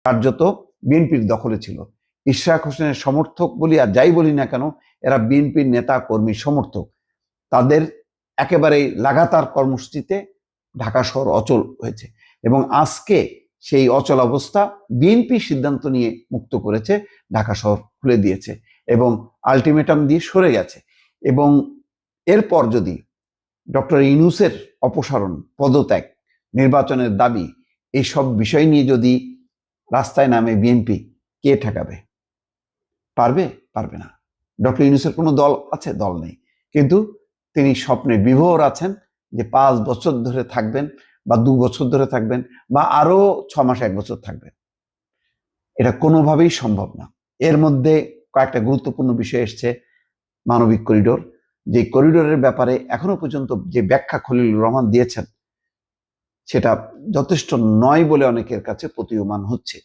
কার্যত বিএনপির দখলে ছিল। ইশরাক হোসেনের সমর্থক বলি আর যাই বলি না কেন, এরা বিএনপির নেতা কর্মী সমর্থক। তাদের একেবারে লাগাতার কর্মসূচিতে ঢাকা শহর অচল হয়েছে এবং আজকে সেই অচল অবস্থা বিএনপি সিদ্ধান্ত নিয়ে মুক্ত করেছে, ঢাকা শহর খুলে দিয়েছে এবং আলটিমেটাম দিয়ে সরে গেছে। এবং এরপর যদি ডক্টর ইউনূসের অপসারণ, পদত্যাগ, নির্বাচনের দাবি, এইসব বিষয় নিয়ে যদি রাস্তায় নামে বিএনপি, কে ঠেকাবে? পারবে না। ডক্টর ইউনূসের কোনো দল আছে? দল নেই। কিন্তু তিনি স্বপ্নে বিভোর আছেন যে 5 বছর ধরে থাকবেন বা 2 বছর ধরে থাকবেন বা আরো 6 মাস 1 বছর থাকবেন। এটা কোনোভাবেই সম্ভব না। এর মধ্যে কয়েকটা গুরুত্বপূর্ণ বিষয় এসছে। মানবিক করিডোর, যে করিডোরের ব্যাপারে এখনো পর্যন্ত যে ব্যাখ্যা খলিলুর রহমান দিয়েছেন সেটা যথেষ্ট নয় বলে অনেকের কাছে প্রতীয়মান হচ্ছে।